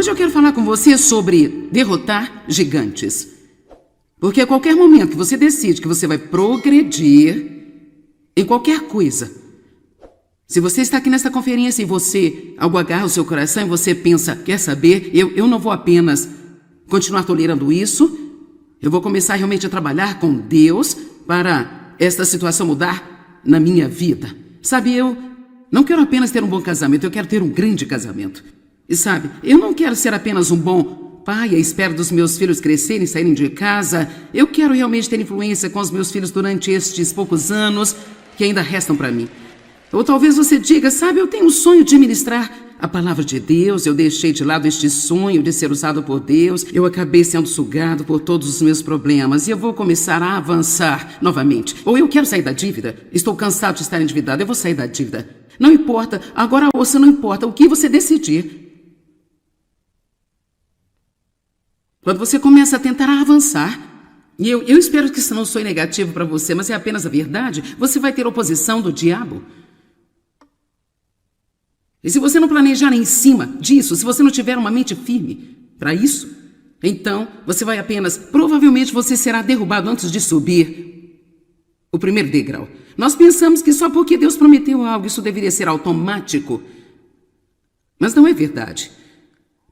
Hoje eu quero falar com você sobre derrotar gigantes. Porque a qualquer momento que você decide que você vai progredir em qualquer coisa, se você está aqui nesta conferência e você, algo agarra o seu coração e você pensa, quer saber, eu não vou apenas continuar tolerando isso, eu vou começar realmente a trabalhar com Deus para esta situação mudar na minha vida. Sabe, eu não quero apenas ter um bom casamento, eu quero ter um grande casamento. E sabe, eu não quero ser apenas um bom pai à espera dos meus filhos crescerem e saírem de casa. Eu quero realmente ter influência com os meus filhos durante estes poucos anos que ainda restam para mim. Ou talvez você diga, sabe, eu tenho um sonho de ministrar a palavra de Deus, eu deixei de lado este sonho de ser usado por Deus, eu acabei sendo sugado por todos os meus problemas e eu vou começar a avançar novamente. Ou eu quero sair da dívida, estou cansado de estar endividado, eu vou sair da dívida. Não importa, agora ouça, não importa o que você decidir. Quando você começa a tentar avançar, e eu espero que isso não soe negativo para você, mas é apenas a verdade, você vai ter oposição do diabo. E se você não planejar em cima disso, se você não tiver uma mente firme para isso, então você vai apenas, provavelmente você será derrubado antes de subir o primeiro degrau. Nós pensamos que só porque Deus prometeu algo, isso deveria ser automático. Mas não é verdade.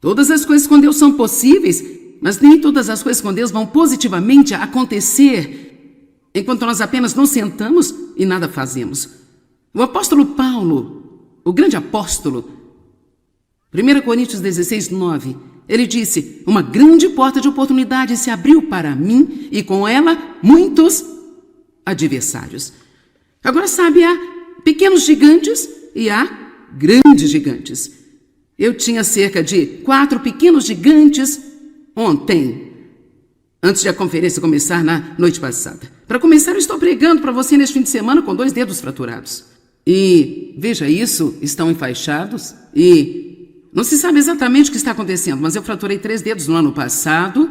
Todas as coisas com Deus são possíveis, mas nem todas as coisas com Deus vão positivamente acontecer enquanto nós apenas nos sentamos e nada fazemos. O apóstolo Paulo, o grande apóstolo, 1 Coríntios 16, 9, ele disse, uma grande porta de oportunidade se abriu para mim e com ela muitos adversários. Agora sabe, há pequenos gigantes e há grandes gigantes. Eu tinha cerca de 4 pequenos gigantes ontem, antes de a conferência começar na noite passada. Para começar, eu estou pregando para você neste fim de semana com 2 dedos fraturados. E, veja isso, estão enfaixados e não se sabe exatamente o que está acontecendo, mas eu fraturei 3 dedos no ano passado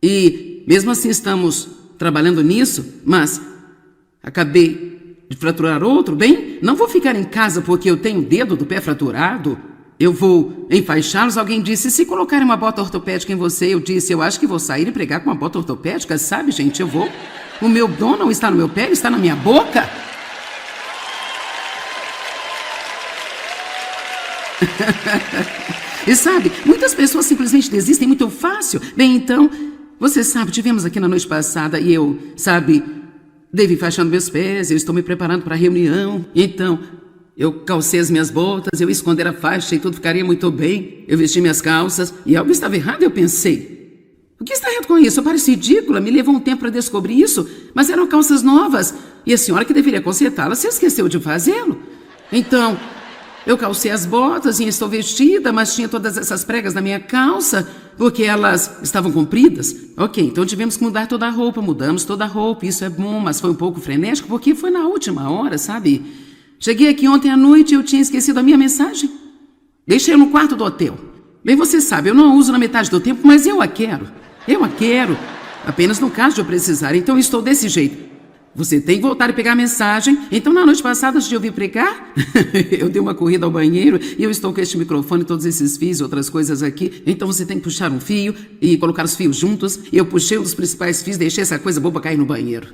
e, mesmo assim, estamos trabalhando nisso, mas acabei de fraturar outro. Bem, não vou ficar em casa porque eu tenho o dedo do pé fraturado. Eu vou enfaixá-los. Alguém disse, se colocarem uma bota ortopédica em você, eu disse, eu acho que vou sair e pregar com uma bota ortopédica, sabe, gente, eu vou. O meu dom não está no meu pé, ele está na minha boca. E sabe, muitas pessoas simplesmente desistem muito fácil. Bem, então, você sabe, tivemos aqui na noite passada e eu, sabe, devo enfaixando meus pés, eu estou me preparando para a reunião. Então, eu calcei as minhas botas, eu ia esconder a faixa e tudo ficaria muito bem. Eu vesti minhas calças e algo estava errado, eu pensei. O que está errado com isso? Eu pareço ridícula, me levou um tempo para descobrir isso, mas eram calças novas e a senhora que deveria consertá-las se esqueceu de fazê-lo. Então, eu calcei as botas e estou vestida, mas tinha todas essas pregas na minha calça, porque elas estavam compridas. Ok, então tivemos que mudar toda a roupa, mudamos toda a roupa, isso é bom, mas foi um pouco frenético, porque foi na última hora, sabe? Cheguei aqui ontem à noite e eu tinha esquecido a minha mensagem. Deixei no quarto do hotel. Bem, você sabe, eu não a uso na metade do tempo, mas eu a quero. Eu a quero, apenas no caso de eu precisar, então eu estou desse jeito. Você tem que voltar e pegar a mensagem. Então, na noite passada, antes de eu vir pregar, eu dei uma corrida ao banheiro e eu estou com este microfone, todos esses fios e outras coisas aqui. Então, você tem que puxar um fio e colocar os fios juntos. E eu puxei um dos principais fios e deixei essa coisa boba cair no banheiro.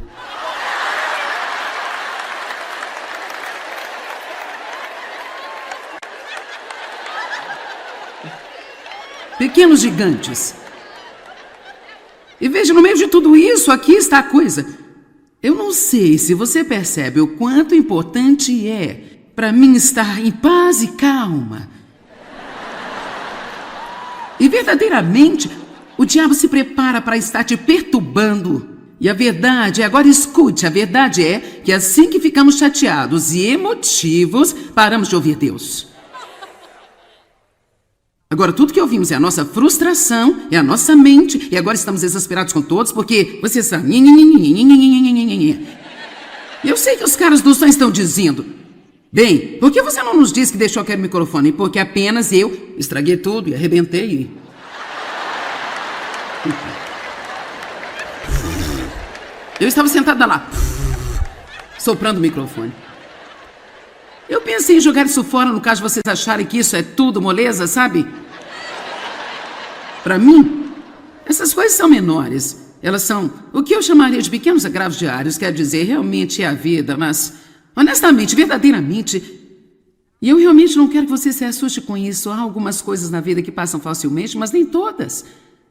Pequenos gigantes. E veja, no meio de tudo isso, aqui está a coisa. Eu não sei se você percebe o quanto importante é para mim estar em paz e calma. E verdadeiramente, o diabo se prepara para estar te perturbando. E a verdade, agora escute, a verdade é que assim que ficamos chateados e emotivos, paramos de ouvir Deus. Agora, tudo que ouvimos é a nossa frustração, é a nossa mente, e agora estamos exasperados com todos, porque você sabe... Eu sei que os caras do som estão dizendo, bem, por que você não nos disse que deixou aquele microfone? Porque apenas eu estraguei tudo e arrebentei. Eu estava sentada lá, soprando o microfone. Eu pensei em jogar isso fora no caso de vocês acharem que isso é tudo moleza, sabe? Para mim, essas coisas são menores. Elas são o que eu chamaria de pequenos agravos diários, quer dizer, realmente é a vida, mas, honestamente, verdadeiramente, e eu realmente não quero que você se assuste com isso. Há algumas coisas na vida que passam facilmente, mas nem todas.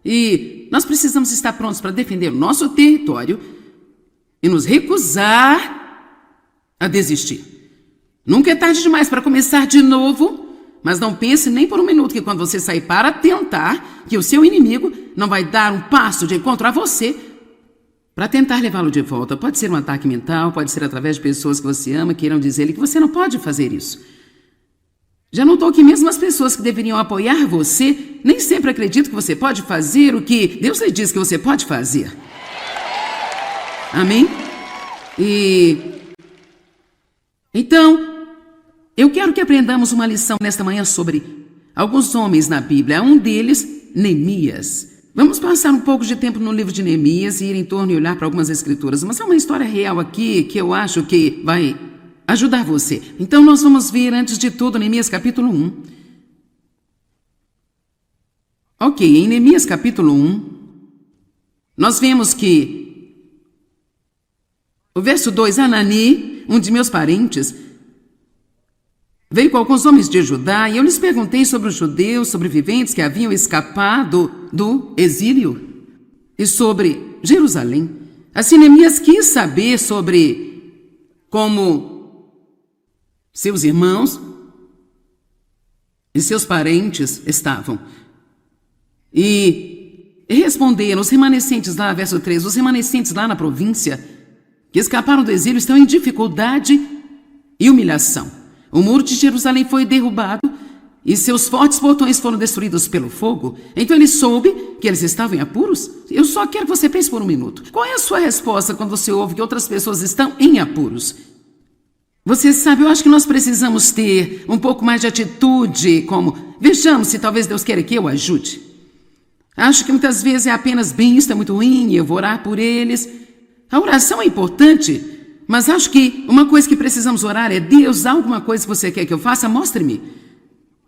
E nós precisamos estar prontos para defender o nosso território e nos recusar a desistir. Nunca é tarde demais para começar de novo. Mas não pense nem por um minuto que quando você sair para tentar, que o seu inimigo não vai dar um passo de encontro a você para tentar levá-lo de volta. Pode ser um ataque mental, pode ser através de pessoas que você ama, que irão dizer-lhe que você não pode fazer isso. Já notou que mesmo as pessoas que deveriam apoiar você, nem sempre acreditam que você pode fazer o que Deus lhe diz que você pode fazer. Amém? Então, eu quero que aprendamos uma lição nesta manhã sobre alguns homens na Bíblia. Um deles, Neemias. Vamos passar um pouco de tempo no livro de Neemias e ir em torno e olhar para algumas escrituras. Mas há uma história real aqui que eu acho que vai ajudar você. Então nós vamos ver, antes de tudo, Neemias capítulo 1. Ok, em Neemias capítulo 1, nós vemos que o verso 2, Hanani, um de meus parentes, veio com alguns homens de Judá e eu lhes perguntei sobre os judeus sobreviventes que haviam escapado do exílio e sobre Jerusalém. Assim, Neemias quis saber sobre como seus irmãos e seus parentes estavam. E responderam os remanescentes lá, verso 3, os remanescentes lá na província que escaparam do exílio estão em dificuldade e humilhação. O muro de Jerusalém foi derrubado e seus fortes portões foram destruídos pelo fogo. Então ele soube que eles estavam em apuros. Eu só quero que você pense por um minuto. Qual é a sua resposta quando você ouve que outras pessoas estão em apuros? Você sabe, eu acho que nós precisamos ter um pouco mais de atitude, como, vejamos se talvez Deus queira que eu ajude. Acho que muitas vezes é apenas bem, isso é muito ruim, eu vou orar por eles. A oração é importante. Mas acho que uma coisa que precisamos orar é: Deus, há alguma coisa que você quer que eu faça? Mostre-me.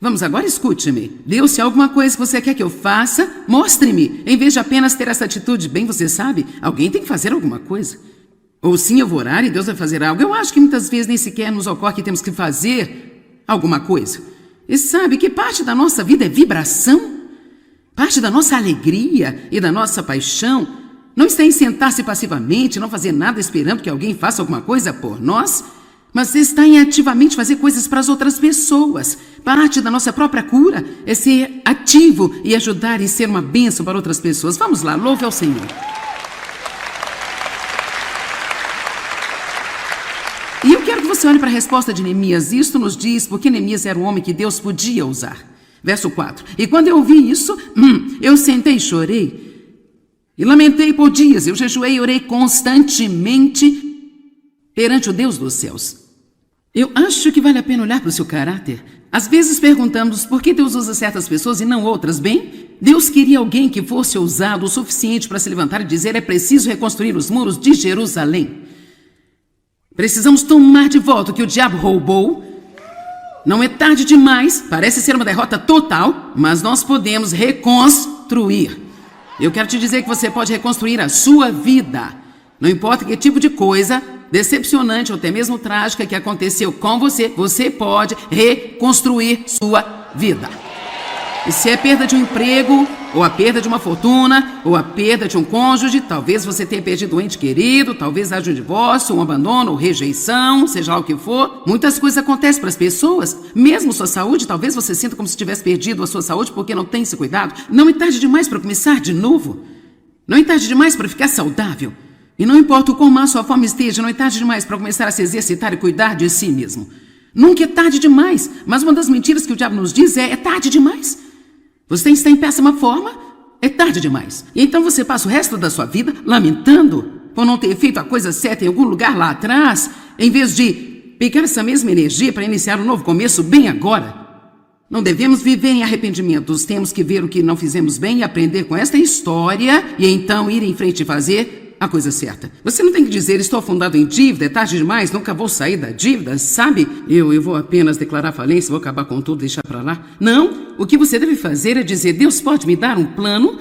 Vamos, agora escute-me. Deus, se há alguma coisa que você quer que eu faça, mostre-me. Em vez de apenas ter essa atitude, bem, você sabe, alguém tem que fazer alguma coisa. Ou sim, eu vou orar e Deus vai fazer algo. Eu acho que muitas vezes nem sequer nos ocorre que temos que fazer alguma coisa. E sabe que parte da nossa vida é vibração. Parte da nossa alegria e da nossa paixão não está em sentar-se passivamente, não fazer nada esperando que alguém faça alguma coisa por nós, mas está em ativamente fazer coisas para as outras pessoas. Parte da nossa própria cura é ser ativo e ajudar e ser uma bênção para outras pessoas. Vamos lá, louve ao Senhor. E eu quero que você olhe para a resposta de Neemias. Isto nos diz porque Neemias era um homem que Deus podia usar. Verso 4. E quando eu ouvi isso, eu sentei e chorei. E lamentei por dias, eu jejuei e orei constantemente perante o Deus dos céus. Eu acho que vale a pena olhar para o seu caráter. Às vezes perguntamos por que Deus usa certas pessoas e não outras. Bem, Deus queria alguém que fosse ousado o suficiente para se levantar e dizer: é preciso reconstruir os muros de Jerusalém. Precisamos tomar de volta o que o diabo roubou. Não é tarde demais, parece ser uma derrota total, mas nós podemos reconstruir. Eu quero te dizer que você pode reconstruir a sua vida. Não importa que tipo de coisa decepcionante ou até mesmo trágica que aconteceu com você, você pode reconstruir sua vida. E se é perda de um emprego, ou a perda de uma fortuna, ou a perda de um cônjuge, talvez você tenha perdido um ente querido, talvez haja um divórcio, um abandono, ou rejeição, seja lá o que for. Muitas coisas acontecem para as pessoas, mesmo sua saúde, talvez você sinta como se tivesse perdido a sua saúde porque não tem esse cuidado. Não é tarde demais para começar de novo. Não é tarde demais para ficar saudável. E não importa o quão má sua fome esteja, não é tarde demais para começar a se exercitar e cuidar de si mesmo. Nunca é tarde demais, mas uma das mentiras que o diabo nos diz é tarde demais. Você está em péssima forma, é tarde demais. E então você passa o resto da sua vida lamentando por não ter feito a coisa certa em algum lugar lá atrás, em vez de pegar essa mesma energia para iniciar um novo começo bem agora. Não devemos viver em arrependimentos, temos que ver o que não fizemos bem e aprender com esta história e então ir em frente e fazer a coisa certa. Você não tem que dizer, estou afundado em dívida, é tarde demais, nunca vou sair da dívida, sabe? Eu vou apenas declarar falência, vou acabar com tudo, deixar pra lá. Não, o que você deve fazer é dizer, Deus pode me dar um plano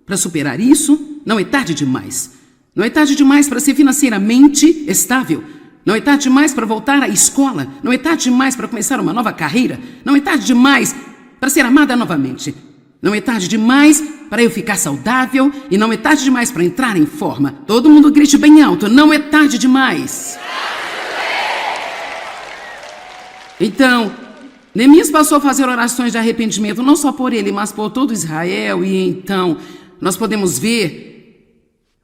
para superar isso? Não é tarde demais. Não é tarde demais para ser financeiramente estável. Não é tarde demais para voltar à escola. Não é tarde demais para começar uma nova carreira. Não é tarde demais para ser amada novamente. Não é tarde demais para eu ficar saudável e não é tarde demais para entrar em forma. Todo mundo grite bem alto, não é tarde demais. Então, Neemias passou a fazer orações de arrependimento, não só por ele, mas por todo Israel. E então, nós podemos ver,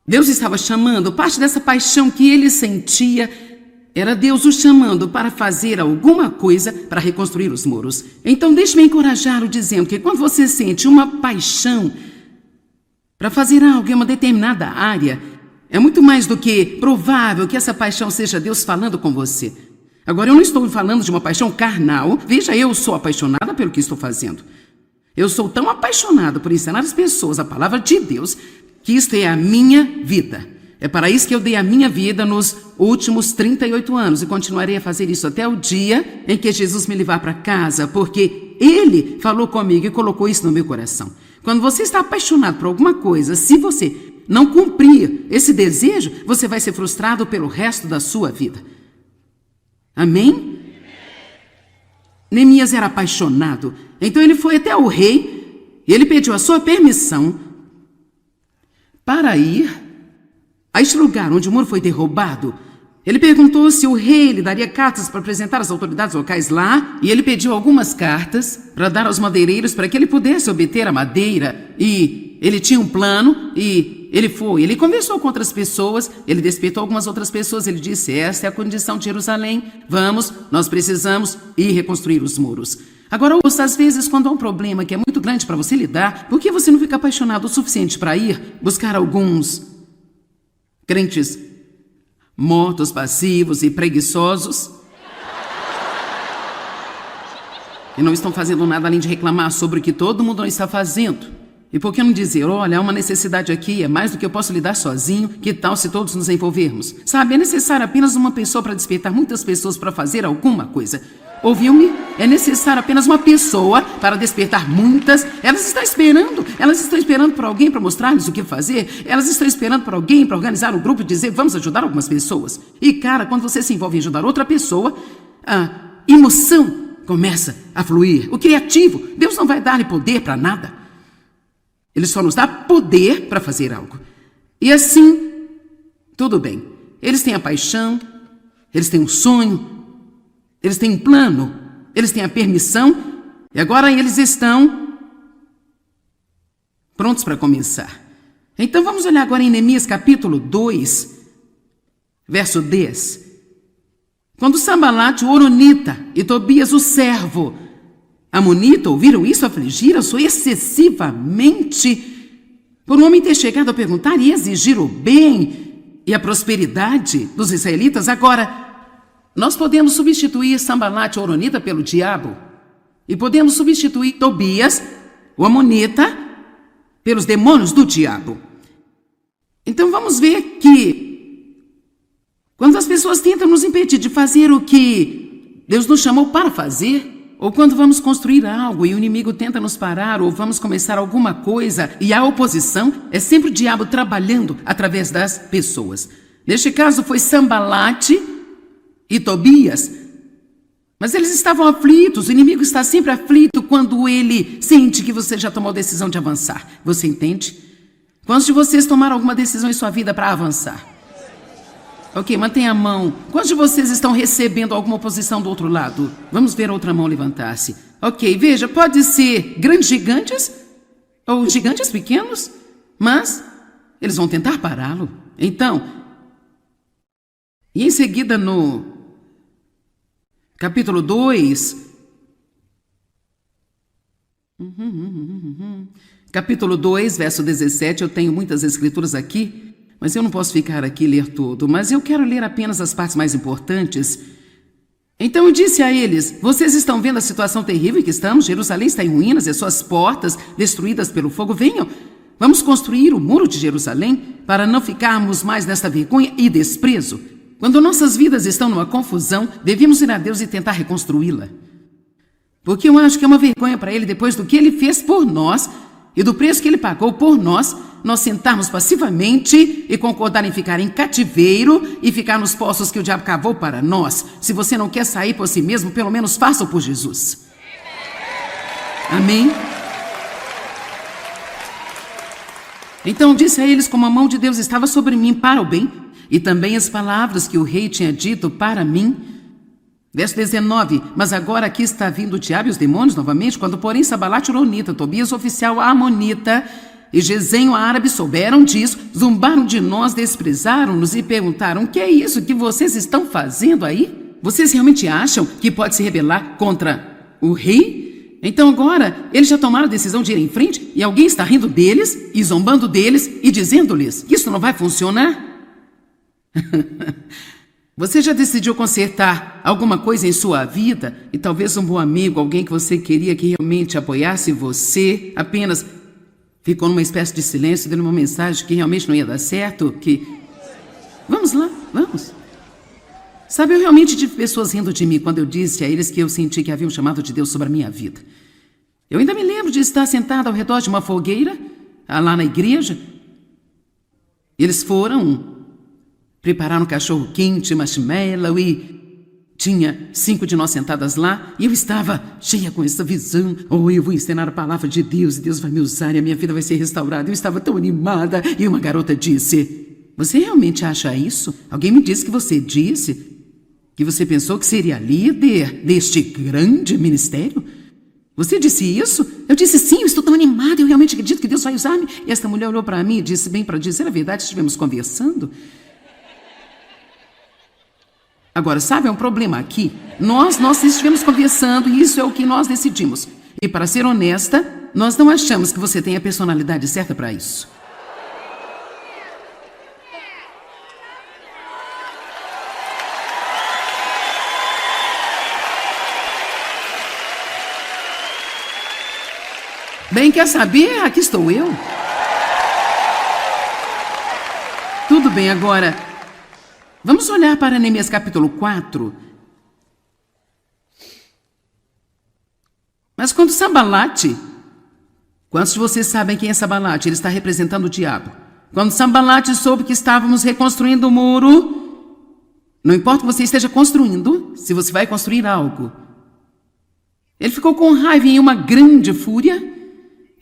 Deus estava chamando, parte dessa paixão que ele sentia, era Deus o chamando para fazer alguma coisa para reconstruir os muros. Então deixe-me encorajá-lo dizendo que quando você sente uma paixão para fazer algo em uma determinada área, é muito mais do que provável que essa paixão seja Deus falando com você. Agora, eu não estou falando de uma paixão carnal. Veja, eu sou apaixonada pelo que estou fazendo. Eu sou tão apaixonada por ensinar as pessoas a palavra de Deus que isto é a minha vida. É para isso que eu dei a minha vida nos últimos 38 anos e continuarei a fazer isso até o dia em que Jesus me levar para casa, porque Ele falou comigo e colocou isso no meu coração. Quando você está apaixonado por alguma coisa, se você não cumprir esse desejo, você vai ser frustrado pelo resto da sua vida. Amém? Neemias era apaixonado, então ele foi até o rei e ele pediu a sua permissão para ir a este lugar onde o muro foi derrubado. Ele perguntou se o rei lhe daria cartas para apresentar às autoridades locais lá, e ele pediu algumas cartas para dar aos madeireiros para que ele pudesse obter a madeira, e ele tinha um plano, e ele foi. Ele conversou com outras pessoas, ele despertou algumas outras pessoas, ele disse, esta é a condição de Jerusalém, vamos, nós precisamos ir reconstruir os muros. Agora, ouça, às vezes, quando há um problema que é muito grande para você lidar, por que você não fica apaixonado o suficiente para ir buscar alguns crentes mortos, passivos e preguiçosos, que não estão fazendo nada além de reclamar sobre o que todo mundo não está fazendo? E por que não dizer, olha, há uma necessidade aqui, é mais do que eu posso lidar sozinho, que tal se todos nos envolvermos? Sabe, é necessário apenas uma pessoa para despertar muitas pessoas para fazer alguma coisa. Ouviu-me? É necessário apenas uma pessoa para despertar muitas. Elas estão esperando por alguém para mostrar-lhes o que fazer. Elas estão esperando por alguém para organizar um grupo e dizer, vamos ajudar algumas pessoas. E cara, quando você se envolve em ajudar outra pessoa, a emoção começa a fluir. O criativo, Deus não vai dar-lhe poder para nada. Ele só nos dá poder para fazer algo. E assim, tudo bem. Eles têm a paixão, eles têm um sonho, eles têm um plano, eles têm a permissão, e agora eles estão prontos para começar. Então vamos olhar agora em Neemias capítulo 2, verso 10. Quando Sambalate, o horonita, e Tobias, o servo amonita, ouviram isso, afligiram-se excessivamente por um homem ter chegado a perguntar e exigir o bem e a prosperidade dos israelitas. Agora, nós podemos substituir Sambalate, o horonita, pelo diabo. E podemos substituir Tobias, o amonita, pelos demônios do diabo. Então vamos ver que quando as pessoas tentam nos impedir de fazer o que Deus nos chamou para fazer, ou quando vamos construir algo e o inimigo tenta nos parar, ou vamos começar alguma coisa e há oposição, é sempre o diabo trabalhando através das pessoas. Neste caso foi Sambalate e Tobias, mas eles estavam aflitos. O inimigo está sempre aflito quando ele sente que você já tomou a decisão de avançar. Você entende? Quantos de vocês tomaram alguma decisão em sua vida para avançar? Ok, mantenha a mão. Quantos de vocês estão recebendo alguma oposição do outro lado? Vamos ver a outra mão levantar-se. Ok, veja, pode ser grandes gigantes ou gigantes pequenos, mas eles vão tentar pará-lo. Então, e em seguida no capítulo 2, capítulo 2, verso 17, eu tenho muitas escrituras aqui, mas eu não posso ficar aqui e ler tudo, mas eu quero ler apenas as partes mais importantes. Então eu disse a eles, vocês estão vendo a situação terrível em que estamos? Jerusalém está em ruínas e as suas portas destruídas pelo fogo. Venham, Vamos construir o muro de Jerusalém para não ficarmos mais nesta vergonha e desprezo. Quando nossas vidas estão numa confusão, devemos ir a Deus e tentar reconstruí-la. Porque eu acho que é uma vergonha para Ele, depois do que Ele fez por nós e do preço que Ele pagou por nós sentarmos passivamente e concordar em ficar em cativeiro e ficar nos poços que o diabo cavou para nós. Se você não quer sair por si mesmo, pelo menos faça-o por Jesus. Amém? Então disse a eles como a mão de Deus estava sobre mim para o bem, e também as palavras que o rei tinha dito para mim. Verso 19, mas agora aqui está vindo o diabo e os demônios novamente, quando porém Sambalate Horonita, Tobias oficial Amonita e Gesem árabe souberam disso, zombaram de nós, desprezaram-nos e perguntaram: o que é isso que vocês estão fazendo aí? Vocês realmente acham que pode se rebelar contra o rei? Então agora eles já tomaram a decisão de ir em frente e alguém está rindo deles e zombando deles e dizendo-lhes que isso não vai funcionar? Você já decidiu consertar alguma coisa em sua vida e talvez um bom amigo, alguém que você queria que realmente apoiasse você, apenas ficou numa espécie de silêncio, dando uma mensagem que realmente não ia dar certo, que... Vamos lá, vamos. Sabe, eu realmente tive pessoas rindo de mim quando eu disse a eles que eu senti que havia um chamado de Deus sobre a minha vida. Eu ainda me lembro de estar sentado ao redor de uma fogueira, lá na igreja. Eles prepararam um cachorro quente, marshmallow e tinha 5 de nós sentadas lá e eu estava cheia com essa visão. Eu vou ensinar a palavra de Deus e Deus vai me usar e a minha vida vai ser restaurada. Eu estava tão animada e uma garota disse: você realmente acha isso? Alguém me disse que você disse que você pensou que seria líder deste grande ministério? Você disse isso? Eu disse sim, eu estou tão animada, eu realmente acredito que Deus vai usar-me. E esta mulher olhou para mim e disse, bem para dizer a verdade, estivemos conversando. Agora, sabe, é um problema aqui. Nós estivemos conversando e isso é o que nós decidimos. E para ser honesta, nós não achamos que você tem a personalidade certa para isso. Bem, quer saber? Aqui estou eu. Tudo bem, agora, vamos olhar para Neemias capítulo 4. Mas quando Sambalate, quantos de vocês sabem quem é Sambalate? Ele está representando o diabo. Quando Sambalate soube que estávamos reconstruindo o muro, não importa o que você esteja construindo, se você vai construir algo, ele ficou com raiva e em uma grande fúria.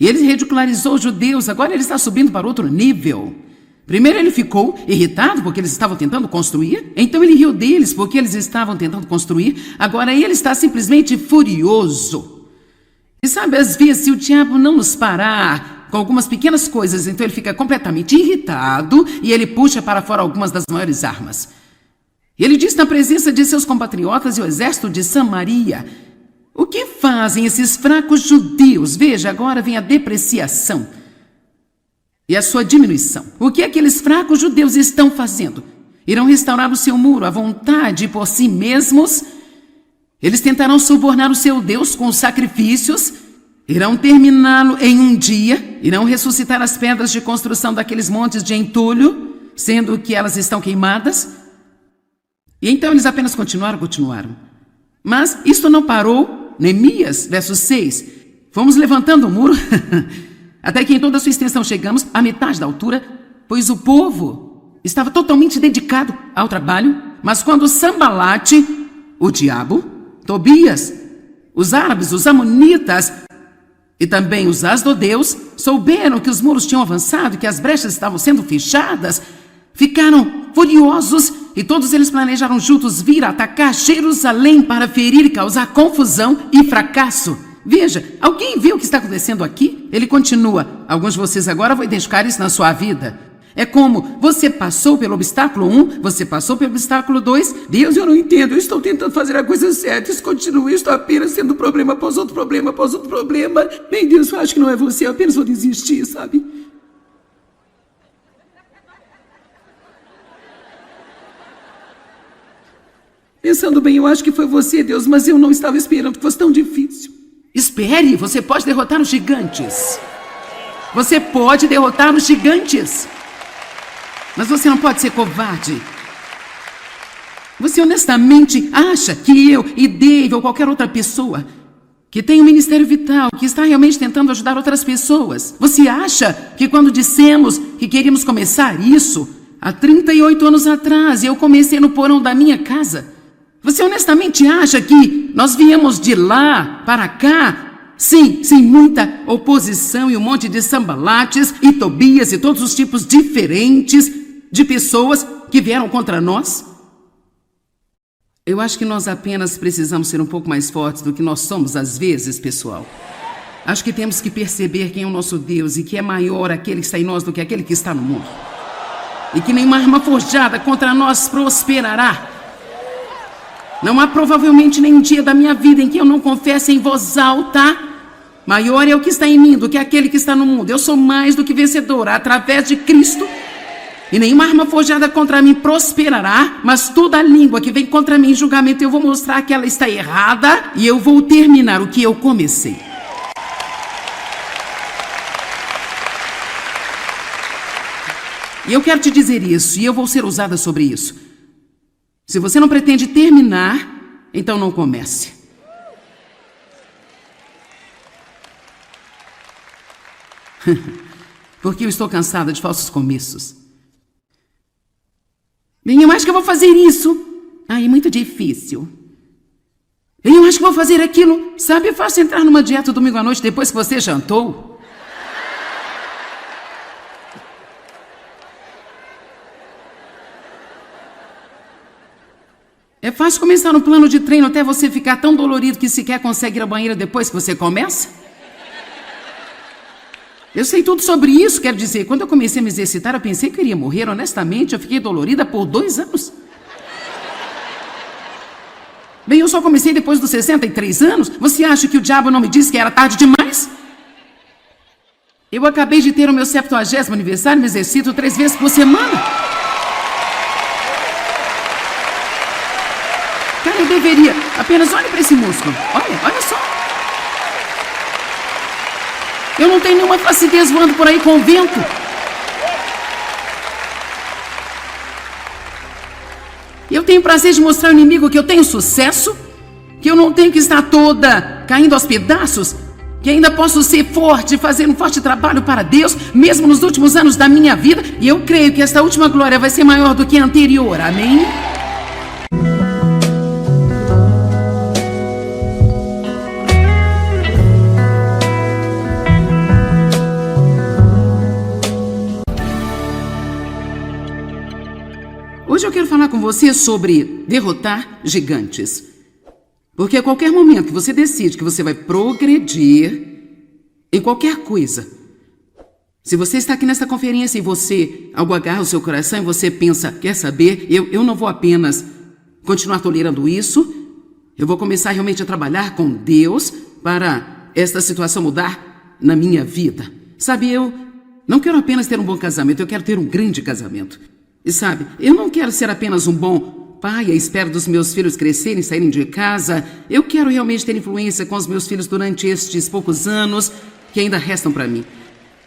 E ele ridicularizou os judeus, agora ele está subindo para outro nível. Primeiro ele ficou irritado porque eles estavam tentando construir, então ele riu deles porque eles estavam tentando construir, agora ele está simplesmente furioso. E sabe, às vezes, se o diabo não nos parar com algumas pequenas coisas, então ele fica completamente irritado e ele puxa para fora algumas das maiores armas. E ele diz na presença de seus compatriotas e o exército de Samaria: o que fazem esses fracos judeus? Veja, agora vem a depreciação e a sua diminuição. O que aqueles fracos judeus estão fazendo? Irão restaurar o seu muro à vontade por si mesmos? Eles tentarão subornar o seu Deus com sacrifícios? Irão terminá-lo em um dia? Irão ressuscitar as pedras de construção daqueles montes de entulho, sendo que elas estão queimadas? E então eles apenas continuaram. Mas isto não parou. Neemias, verso 6, fomos levantando o muro, até que em toda a sua extensão chegamos à metade da altura, pois o povo estava totalmente dedicado ao trabalho. Mas quando Sambalate, o diabo, Tobias, os árabes, os amonitas e também os asdodeus souberam que os muros tinham avançado e que as brechas estavam sendo fechadas, ficaram furiosos e todos eles planejaram juntos vir atacar Jerusalém para ferir e causar confusão e fracasso. Veja, alguém viu o que está acontecendo aqui? Ele continua. Alguns de vocês agora vão identificar isso na sua vida. É como você passou pelo obstáculo 1, você passou pelo obstáculo 2. Deus, eu não entendo, eu estou tentando fazer a coisa certa, isso continua, eu estou apenas sendo problema após outro problema, após outro problema. Bem, Deus, eu acho que não é você, eu apenas vou desistir, sabe? Pensando bem, eu acho que foi você, Deus, mas eu não estava esperando que fosse tão difícil. Espere, você pode derrotar os gigantes. Você pode derrotar os gigantes. Mas você não pode ser covarde. Você honestamente acha que eu e Dave ou qualquer outra pessoa que tem um ministério vital, que está realmente tentando ajudar outras pessoas, você acha que quando dissemos que queríamos começar isso, há 38 anos atrás, eu comecei no porão da minha casa, você honestamente acha que nós viemos de lá para cá, sim, sem muita oposição e um monte de sambalates e Tobias e todos os tipos diferentes de pessoas que vieram contra nós? Eu acho que nós apenas precisamos ser um pouco mais fortes do que nós somos às vezes, pessoal. Acho que temos que perceber quem é o nosso Deus e que é maior aquele que está em nós do que aquele que está no mundo. E que nenhuma arma forjada contra nós prosperará. Não há provavelmente nenhum dia da minha vida em que eu não confesse em voz alta: maior é o que está em mim do que aquele que está no mundo. Eu sou mais do que vencedora através de Cristo. E nenhuma arma forjada contra mim prosperará, mas toda língua que vem contra mim em julgamento eu vou mostrar que ela está errada e eu vou terminar o que eu comecei. E eu quero te dizer isso, e eu vou ser usada sobre isso. Se você não pretende terminar, então não comece. Porque eu estou cansada de falsos começos. Bem, eu acho que eu vou fazer isso. É muito difícil. Bem, eu acho que vou fazer aquilo. Sabe, é fácil entrar numa dieta domingo à noite depois que você jantou. É fácil começar um plano de treino até você ficar tão dolorido que sequer consegue ir à banheira depois que você começa. Eu sei tudo sobre isso, quero dizer, quando eu comecei a me exercitar, eu pensei que eu iria morrer, honestamente, eu fiquei dolorida por 2 anos. Bem, eu só comecei depois dos 63 anos, você acha que o diabo não me disse que era tarde demais? Eu acabei de ter o meu 70º aniversário, me exercito 3 vezes por semana. Cara, eu deveria, apenas olhe para esse músculo, olha só. Eu não tenho nenhuma flacidez voando por aí com o vento. Eu tenho prazer de mostrar ao inimigo que eu tenho sucesso, que eu não tenho que estar toda caindo aos pedaços, que ainda posso ser forte, fazer um forte trabalho para Deus, mesmo nos últimos anos da minha vida, e eu creio que esta última glória vai ser maior do que a anterior, amém? Hoje eu quero falar com você sobre derrotar gigantes. Porque a qualquer momento que você decide que você vai progredir em qualquer coisa, se você está aqui nesta conferência e você, algo agarra o seu coração e você pensa, quer saber, eu não vou apenas continuar tolerando isso, eu vou começar realmente a trabalhar com Deus para esta situação mudar na minha vida. Sabe, eu não quero apenas ter um bom casamento, eu quero ter um grande casamento. E sabe, eu não quero ser apenas um bom pai à espera dos meus filhos crescerem e saírem de casa. Eu quero realmente ter influência com os meus filhos durante estes poucos anos que ainda restam para mim.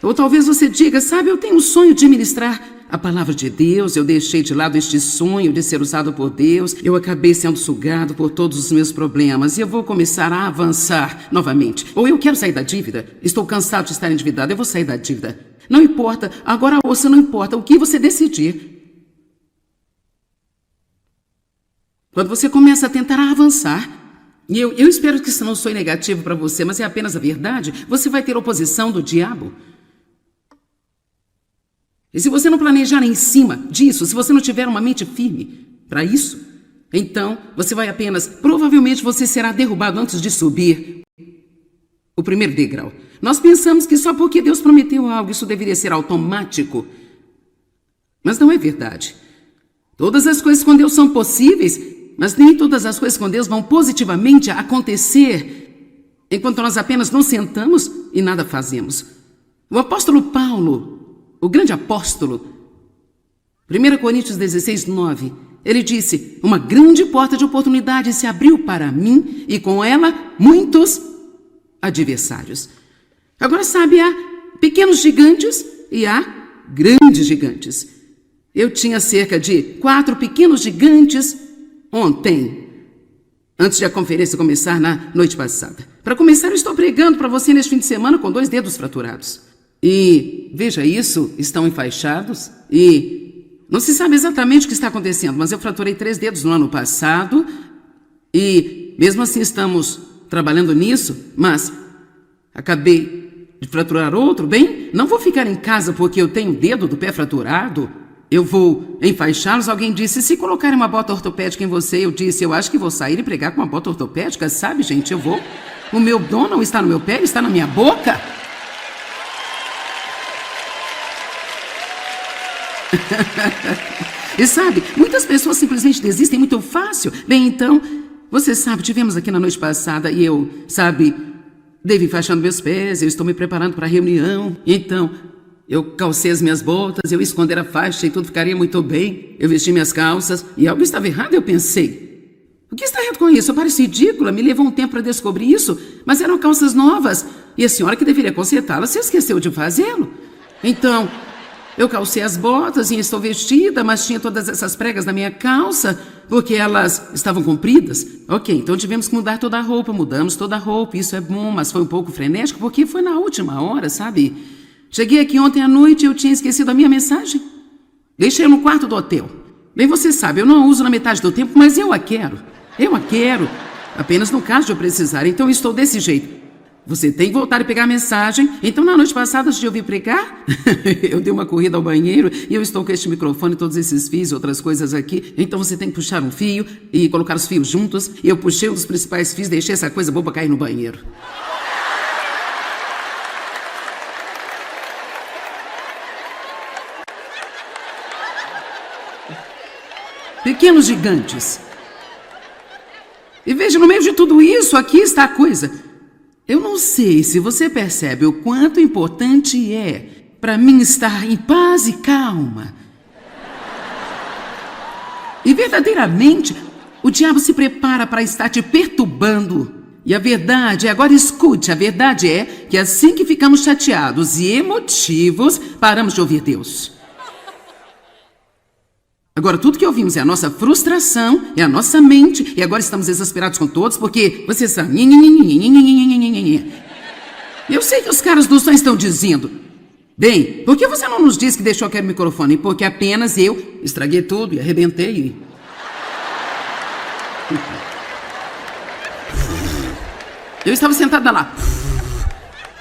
Ou talvez você diga, sabe, eu tenho um sonho de ministrar a palavra de Deus, eu deixei de lado este sonho de ser usado por Deus, eu acabei sendo sugado por todos os meus problemas e eu vou começar a avançar novamente. Ou eu quero sair da dívida, estou cansado de estar endividado, eu vou sair da dívida. Não importa, agora ouça, não importa o que você decidir. Quando você começa a tentar avançar, e eu espero que isso não soe negativo para você, mas é apenas a verdade, você vai ter oposição do diabo. E se você não planejar em cima disso, se você não tiver uma mente firme para isso, então você vai apenas, provavelmente você será derrubado antes de subir o primeiro degrau. Nós pensamos que só porque Deus prometeu algo, isso deveria ser automático. Mas não é verdade. Todas as coisas com Deus são possíveis, mas nem todas as coisas com Deus vão positivamente acontecer enquanto nós apenas nos sentamos e nada fazemos. O apóstolo Paulo, o grande apóstolo, 1 Coríntios 16, 9, ele disse, uma grande porta de oportunidade se abriu para mim e com ela muitos adversários. Agora sabe, há pequenos gigantes e há grandes gigantes. Eu tinha cerca de 4 pequenos gigantes ontem, antes de a conferência começar na noite passada. Para começar, eu estou pregando para você neste fim de semana com 2 dedos fraturados. E, veja isso, estão enfaixados e não se sabe exatamente o que está acontecendo, mas eu fraturei 3 dedos no ano passado e, mesmo assim, estamos trabalhando nisso, mas acabei de fraturar outro. Bem, não vou ficar em casa porque eu tenho o dedo do pé fraturado. Eu vou enfaixá-los. Alguém disse, se colocarem uma bota ortopédica em você, eu disse, eu acho que vou sair e pregar com uma bota ortopédica, sabe, gente? Eu vou. O meu dom não está no meu pé, ele está na minha boca. E sabe, muitas pessoas simplesmente desistem muito fácil. Bem, então, você sabe, tivemos aqui na noite passada e eu, sabe, devo enfaixando meus pés, eu estou me preparando para a reunião. Então, eu calcei as minhas botas, eu ia esconder a faixa e tudo ficaria muito bem. Eu vesti minhas calças e algo estava errado, eu pensei. O que está errado com isso? Eu pareço ridícula, me levou um tempo para descobrir isso, mas eram calças novas e a senhora que deveria consertá-las se esqueceu de fazê-lo. Então, eu calcei as botas e estou vestida, mas tinha todas essas pregas na minha calça porque elas estavam compridas. Ok, então tivemos que mudar toda a roupa, mudamos toda a roupa, isso é bom, mas foi um pouco frenético porque foi na última hora, sabe? Cheguei aqui ontem à noite e eu tinha esquecido a minha mensagem. Deixei no quarto do hotel. Bem, você sabe, eu não a uso na metade do tempo, mas eu a quero. Eu a quero. Apenas no caso de eu precisar, então estou desse jeito. Você tem que voltar e pegar a mensagem. Então, na noite passada, antes de eu vir pregar, eu dei uma corrida ao banheiro e eu estou com este microfone, todos esses fios e outras coisas aqui. Então, você tem que puxar um fio e colocar os fios juntos. E eu puxei um dos principais fios e deixei essa coisa boba cair no banheiro. Pequenos gigantes. E veja, no meio de tudo isso, aqui está a coisa. Eu não sei se você percebe o quanto importante é para mim estar em paz e calma. E verdadeiramente, o diabo se prepara para estar te perturbando. E a verdade, agora escute, a verdade é que assim que ficamos chateados e emotivos, paramos de ouvir Deus. Agora, tudo que ouvimos é a nossa frustração, é a nossa mente, e agora estamos exasperados com todos, porque você sabe... Eu sei que os caras do som estão dizendo, bem, por que você não nos disse que deixou aquele microfone? Porque apenas eu estraguei tudo e arrebentei. Eu estava sentada lá,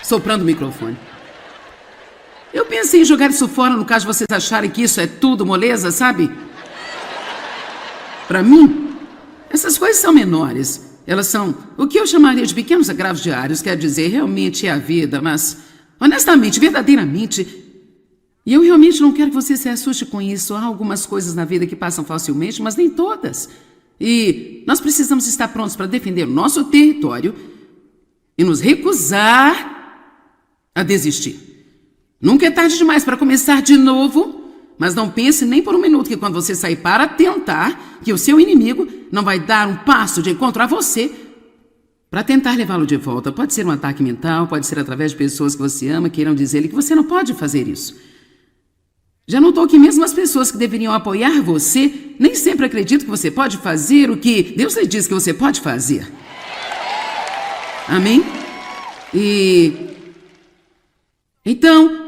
soprando o microfone. Eu pensei em jogar isso fora no caso de vocês acharem que isso é tudo moleza, sabe? Para mim, essas coisas são menores. Elas são o que eu chamaria de pequenos agravos diários, quer dizer, realmente é a vida, mas, honestamente, verdadeiramente, e eu realmente não quero que você se assuste com isso. Há algumas coisas na vida que passam facilmente, mas nem todas. E nós precisamos estar prontos para defender o nosso território e nos recusar a desistir. Nunca é tarde demais para começar de novo, mas não pense nem por um minuto que quando você sair para tentar, que o seu inimigo não vai dar um passo de encontro a você para tentar levá-lo de volta. Pode ser um ataque mental, pode ser através de pessoas que você ama, queiram dizer-lhe que você não pode fazer isso. Já notou que mesmo as pessoas que deveriam apoiar você, nem sempre acreditam que você pode fazer o que Deus lhe diz que você pode fazer. Amém? Então,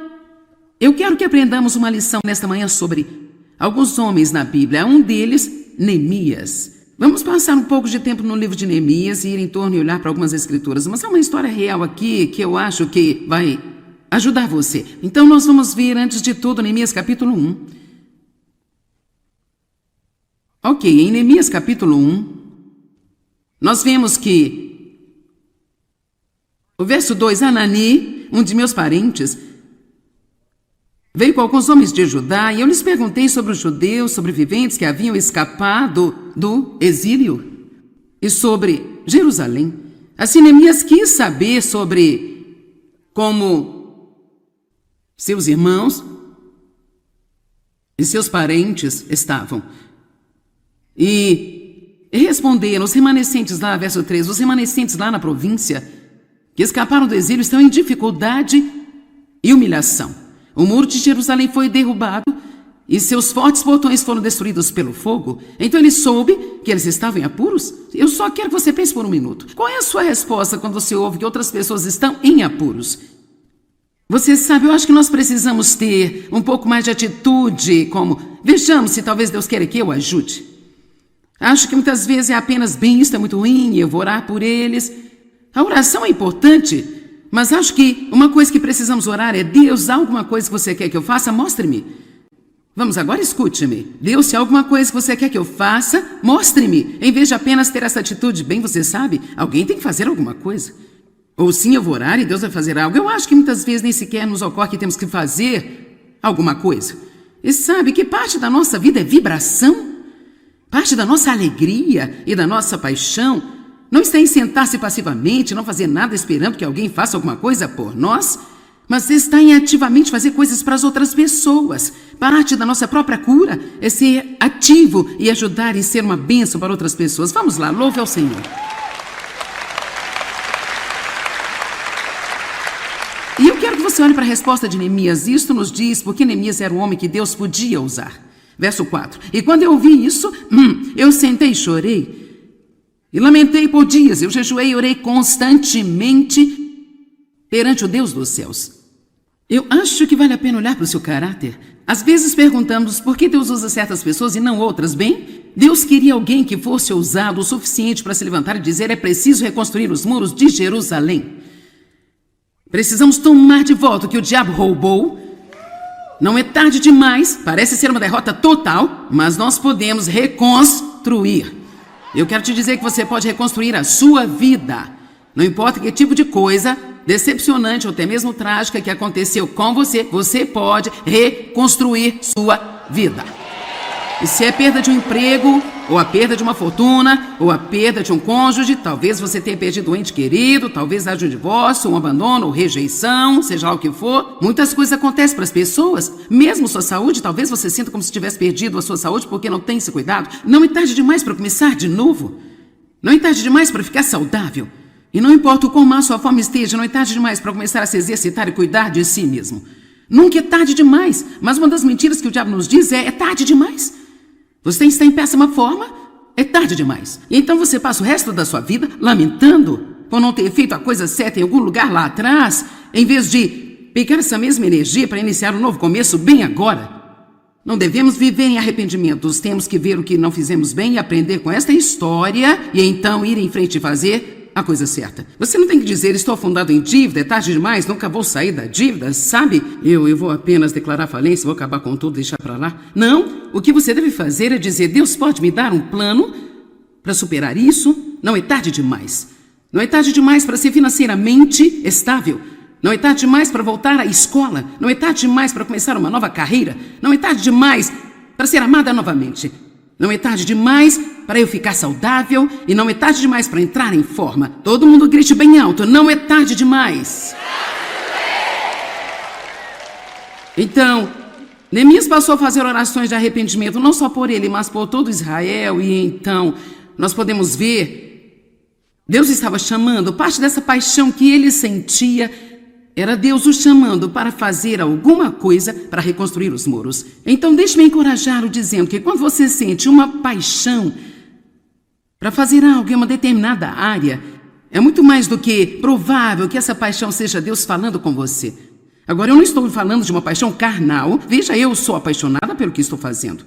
eu quero que aprendamos uma lição nesta manhã sobre alguns homens na Bíblia. Um deles, Neemias. Vamos passar um pouco de tempo no livro de Neemias e ir em torno e olhar para algumas escrituras. Mas há uma história real aqui que eu acho que vai ajudar você. Então nós vamos ver, antes de tudo, Neemias capítulo 1. Ok, em Neemias capítulo 1, nós vemos que o verso 2, Hanani, um de meus parentes, veio com alguns homens de Judá e eu lhes perguntei sobre os judeus sobreviventes que haviam escapado do exílio e sobre Jerusalém. Assim, Neemias quis saber sobre como seus irmãos e seus parentes estavam. E responderam, os remanescentes lá, verso 3, os remanescentes lá na província que escaparam do exílio estão em dificuldade e humilhação. O muro de Jerusalém foi derrubado e seus fortes portões foram destruídos pelo fogo. Então ele soube que eles estavam em apuros. Eu só quero que você pense por um minuto. Qual é a sua resposta quando você ouve que outras pessoas estão em apuros? Você sabe, eu acho que nós precisamos ter um pouco mais de atitude, como, vejamos se talvez Deus queira que eu ajude. Acho que muitas vezes é apenas bem, isso é muito ruim, eu vou orar por eles. A oração é importante, mas acho que uma coisa que precisamos orar é: Deus, há alguma coisa que você quer que eu faça? Mostre-me. Vamos, agora escute-me. Deus, se há alguma coisa que você quer que eu faça, mostre-me. Em vez de apenas ter essa atitude, bem, você sabe, alguém tem que fazer alguma coisa. Ou sim, eu vou orar e Deus vai fazer algo. Eu acho que muitas vezes nem sequer nos ocorre que temos que fazer alguma coisa. E sabe que parte da nossa vida é vibração? Parte da nossa alegria e da nossa paixão não está em sentar-se passivamente, não fazer nada esperando que alguém faça alguma coisa por nós, mas está em ativamente fazer coisas para as outras pessoas. Parte da nossa própria cura é ser ativo e ajudar e ser uma bênção para outras pessoas. Vamos lá, louve ao Senhor. E eu quero que você olhe para a resposta de Neemias. Isto nos diz porque Neemias era um homem que Deus podia usar. Verso 4. E quando eu ouvi isso, eu sentei e chorei. E lamentei por dias. Eu jejuei e orei constantemente perante o Deus dos céus. Eu acho que vale a pena olhar para o seu caráter. Às vezes perguntamos por que Deus usa certas pessoas e não outras. Bem, Deus queria alguém que fosse ousado o suficiente para se levantar e dizer: é preciso reconstruir os muros de Jerusalém. Precisamos tomar de volta o que o diabo roubou. Não é tarde demais, parece ser uma derrota total, mas nós podemos reconstruir. Eu quero te dizer que você pode reconstruir a sua vida. Não importa que tipo de coisa decepcionante ou até mesmo trágica que aconteceu com você, você pode reconstruir sua vida. E se é perda de um emprego, ou a perda de uma fortuna, ou a perda de um cônjuge, talvez você tenha perdido um ente querido, talvez haja um divórcio, um abandono, ou rejeição, seja lá o que for. Muitas coisas acontecem para as pessoas, mesmo sua saúde, talvez você sinta como se tivesse perdido a sua saúde porque não tem esse cuidado. Não é tarde demais para começar de novo. Não é tarde demais para ficar saudável. E não importa o quão má sua forma esteja, não é tarde demais para começar a se exercitar e cuidar de si mesmo. Nunca é tarde demais, mas uma das mentiras que o diabo nos diz é tarde demais. Você está em péssima forma, é tarde demais. E então você passa o resto da sua vida lamentando por não ter feito a coisa certa em algum lugar lá atrás, em vez de pegar essa mesma energia para iniciar um novo começo bem agora. Não devemos viver em arrependimentos, temos que ver o que não fizemos bem e aprender com esta história e então ir em frente e fazer a coisa certa. Você não tem que dizer: estou afundado em dívida, é tarde demais, nunca vou sair da dívida, sabe? Eu vou apenas declarar falência, vou acabar com tudo, deixar para lá. Não, o que você deve fazer é dizer: Deus pode me dar um plano para superar isso? Não é tarde demais. Não é tarde demais para ser financeiramente estável. Não é tarde demais para voltar à escola. Não é tarde demais para começar uma nova carreira. Não é tarde demais para ser amada novamente. Não é tarde demais para eu ficar saudável e não é tarde demais para entrar em forma. Todo mundo grite bem alto: não é tarde demais. Então, Neemias passou a fazer orações de arrependimento, não só por ele, mas por todo Israel. E então, nós podemos ver, Deus estava chamando, parte dessa paixão que ele sentia, era Deus o chamando para fazer alguma coisa para reconstruir os muros. Então deixe-me encorajá-lo dizendo que quando você sente uma paixão para fazer algo em uma determinada área, é muito mais do que provável que essa paixão seja Deus falando com você. Agora, eu não estou falando de uma paixão carnal. Veja, eu sou apaixonada pelo que estou fazendo.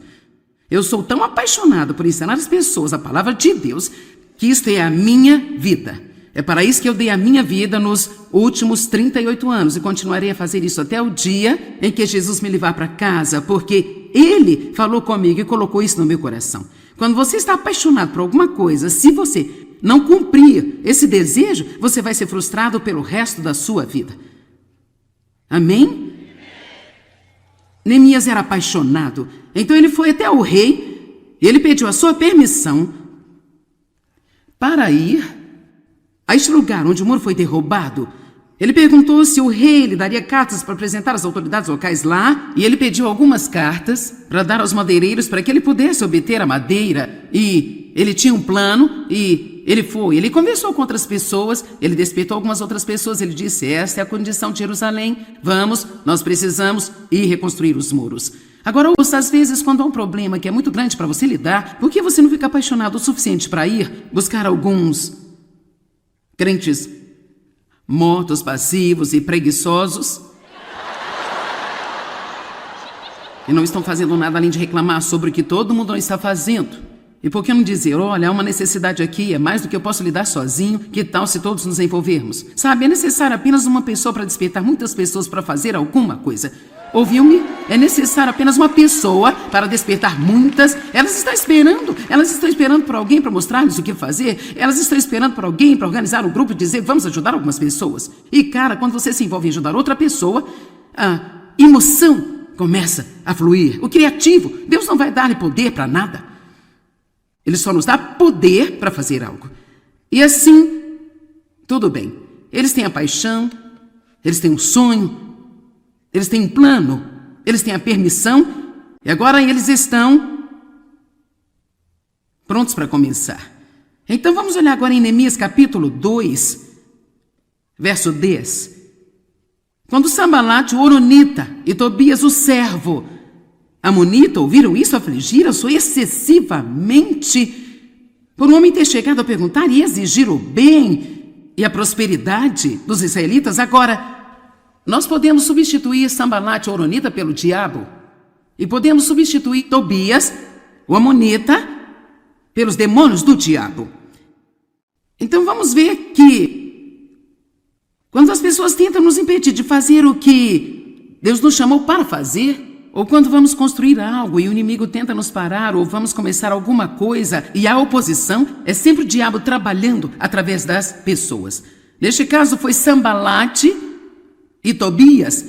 Eu sou tão apaixonada por ensinar as pessoas a palavra de Deus que isto é a minha vida. É para isso que eu dei a minha vida nos últimos 38 anos e continuarei a fazer isso até o dia em que Jesus me levar para casa, porque Ele falou comigo e colocou isso no meu coração. Quando você está apaixonado por alguma coisa, se você não cumprir esse desejo, você vai ser frustrado pelo resto da sua vida. Amém? Neemias era apaixonado, então ele foi até o rei e ele pediu a sua permissão para ir a este lugar onde o muro foi derrubado. Ele perguntou se o rei lhe daria cartas para apresentar às autoridades locais lá, e ele pediu algumas cartas para dar aos madeireiros para que ele pudesse obter a madeira e ele tinha um plano e ele conversou com outras pessoas, ele despertou algumas outras pessoas, ele disse, esta é a condição de Jerusalém, nós precisamos ir reconstruir os muros. Agora, ouça, às vezes, quando há um problema que é muito grande para você lidar, por que você não fica apaixonado o suficiente para ir buscar alguns crentes mortos, passivos e preguiçosos e não estão fazendo nada além de reclamar sobre o que todo mundo não está fazendo? E por que não dizer, olha, há uma necessidade aqui, é mais do que eu posso lidar sozinho, que tal se todos nos envolvermos? Sabe, é necessário apenas uma pessoa para despertar muitas pessoas para fazer alguma coisa. Ouviu-me? É necessário apenas uma pessoa para despertar muitas. Elas estão esperando por alguém para mostrar-lhes o que fazer. Elas estão esperando por alguém para organizar um grupo e dizer, vamos ajudar algumas pessoas. E cara, quando você se envolve em ajudar outra pessoa, a emoção começa a fluir. O criativo, Deus não vai dar-lhe poder para nada. Ele só nos dá poder para fazer algo. E assim, tudo bem. Eles têm a paixão, eles têm um sonho, eles têm um plano, eles têm a permissão, e agora eles estão prontos para começar. Então vamos olhar agora em Neemias capítulo 2, verso 10. Quando Sambalate, o horonita, e Tobias, o servo amonita, ouviram isso, afligiram-se excessivamente por um homem ter chegado a perguntar e exigir o bem e a prosperidade dos israelitas. Agora, nós podemos substituir Sambalate, o horonita, pelo diabo. E podemos substituir Tobias, o amonita, pelos demônios do diabo. Então vamos ver que quando as pessoas tentam nos impedir de fazer o que Deus nos chamou para fazer, ou quando vamos construir algo e o inimigo tenta nos parar, ou vamos começar alguma coisa e há oposição, é sempre o diabo trabalhando através das pessoas. Neste caso foi Sambalate e Tobias,